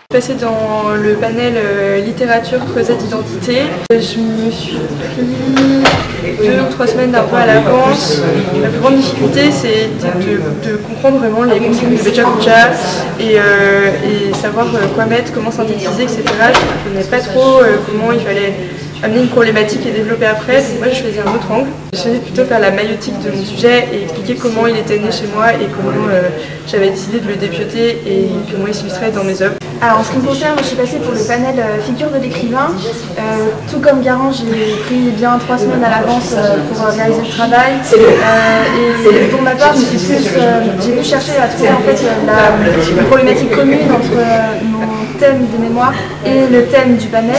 Passé dans le panel littérature, croisade, identité. Je me suis pris 2 ou 3 semaines un peu à l'avance. La plus grande difficulté, c'est de comprendre vraiment les consignes de Pecha Kucha et savoir quoi mettre, comment synthétiser, etc. Je ne connais pas trop comment il fallait amener une problématique et développer après. Donc moi, je choisis un autre angle. Je choisis plutôt faire la maïotique de mon sujet et expliquer comment il était né chez moi et comment j'avais décidé de le dépioter et comment il s'illustrait dans mes œuvres. Alors en ce qui me concerne, je suis passée pour le panel figure de l'écrivain. Tout comme Garance, j'ai pris bien 3 semaines à l'avance pour réaliser le travail. Et pour ma part, j'ai pu chercher à trouver en fait la problématique commune entre mon thème de mémoire et le thème du panel.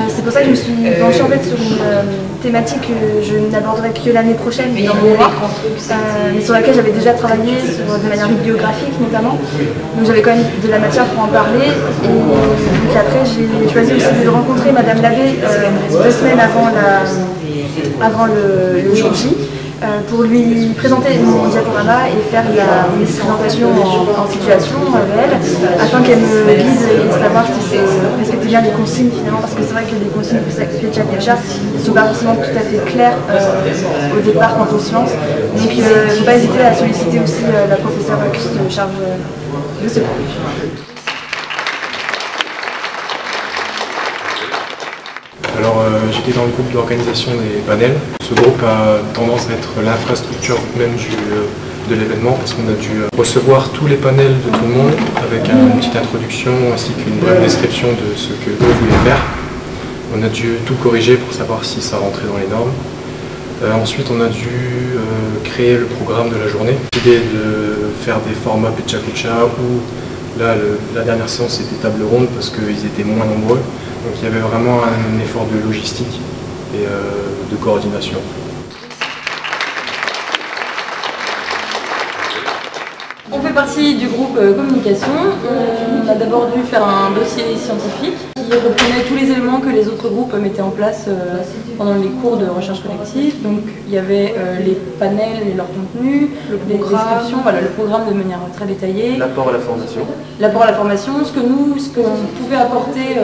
C'est pour ça que je me suis penchée en fait sur une thématique que je n'aborderai que l'année prochaine dans mon mémoire, mais sur laquelle j'avais déjà travaillé de manière bibliographique notamment. Donc j'avais quand même de la matière pour en parler. Et donc après j'ai choisi aussi de rencontrer Madame Labbé 2 semaines avant le jour J. Pour lui présenter mon diaporama et faire une présentation en situation réelle, afin qu'elle me guide et savoir si c'est respecter bien les consignes finalement, parce que c'est vrai que les consignes de Pecha Kucha ne sont pas forcément tout à fait claires au départ quand on se lance. Donc il ne faut pas hésiter à solliciter aussi la professeure qui se charge de ce point. Alors j'étais dans le groupe d'organisation des panels. Ce groupe a tendance à être l'infrastructure même de l'événement parce qu'on a dû recevoir tous les panels de tout le monde avec une petite introduction ainsi qu'une brève description de ce que eux voulaient faire. On a dû tout corriger pour savoir si ça rentrait dans les normes. Ensuite on a dû créer le programme de la journée. L'idée de faire des formats Pecha Kucha où là la dernière séance c'était table ronde parce qu'ils étaient moins nombreux. Donc il y avait vraiment un effort de logistique et de coordination. On fait partie du groupe communication. On a d'abord dû faire un dossier scientifique qui reprenait tous les éléments que les autres groupes mettaient en place pendant les cours de recherche collective. Donc il y avait les panels et leur contenu, les descriptions, voilà, le programme de manière très détaillée. L'apport à la formation. L'apport à la formation, ce qu'on pouvait apporter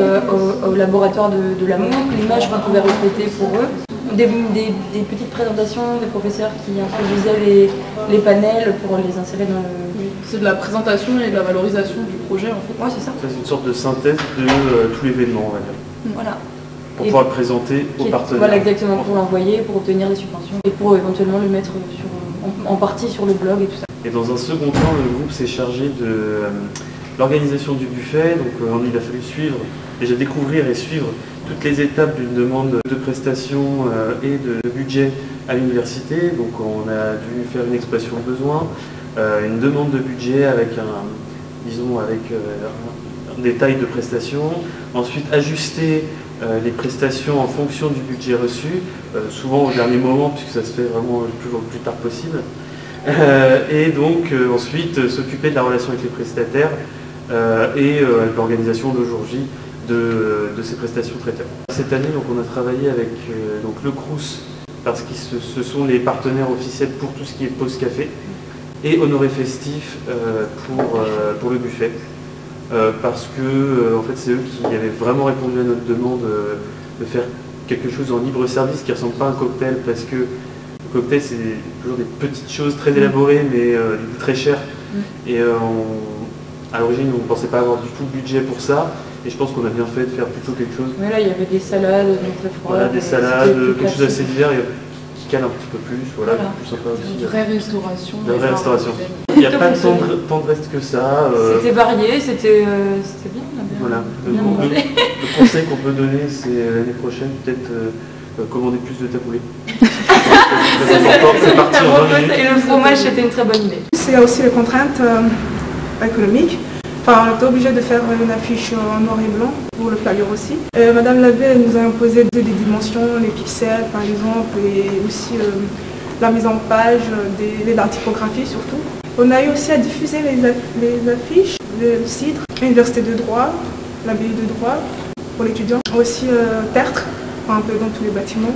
au laboratoire de l'amour, l'image qu'on pouvait refléter pour eux. Des petites présentations des professeurs qui introduisaient les panels pour les insérer dans le... C'est de la présentation et de la valorisation du projet en fait. Ouais, c'est ça. C'est une sorte de synthèse de tout l'événement, on va dire. Voilà. Pour pouvoir le présenter aux partenaires. Voilà, exactement, pour l'envoyer, pour obtenir des subventions et pour éventuellement le mettre en partie sur le blog et tout ça. Et dans un second temps, le groupe s'est chargé de l'organisation du buffet. Donc il a fallu déjà découvrir et suivre toutes les étapes d'une demande de prestation et de budget à l'université. Donc on a dû faire une expression de besoin, une demande de budget avec un détail de prestations. Ensuite ajuster les prestations en fonction du budget reçu, souvent au dernier moment puisque ça se fait vraiment le plus tard possible. Et donc ensuite s'occuper de la relation avec les prestataires et de l'organisation le jour J de ces prestations traiteurs. Cette année donc, on a travaillé avec le Crous parce que ce sont les partenaires officiels pour tout ce qui est pause café et Honoré Festif pour le buffet. Parce que en fait, c'est eux qui avaient vraiment répondu à notre demande de faire quelque chose en libre service qui ne ressemble pas à un cocktail parce que le cocktail c'est toujours des petites choses très élaborées mais très chères et à l'origine on ne pensait pas avoir du tout le budget pour ça et je pense qu'on a bien fait de faire plutôt quelque chose. Mais là il y avait des salades très froides. Voilà, des salades, quelque chose d'assez divers qui cale un petit peu plus, voilà, plus sympa aussi. Une vraie restauration. Une vraie restauration. Il n'y a pas tant de reste que ça. C'était varié, c'était bien. Voilà. Le conseil qu'on peut donner, c'est l'année prochaine, peut-être commander plus de taboulés. C'est parti en 20 minutes. Et le fromage, c'était une très bonne idée. C'est aussi les contraintes économiques. Enfin, on était obligé de faire une affiche en noir et blanc pour le flyer aussi. Madame Labbé nous a imposé des dimensions, les pixels par exemple, et aussi la mise en page, la typographie surtout. On a eu aussi à diffuser les affiches, le CIDR, l'université de droit, la BU de droit pour l'étudiant, aussi Tertre, un peu dans tous les bâtiments.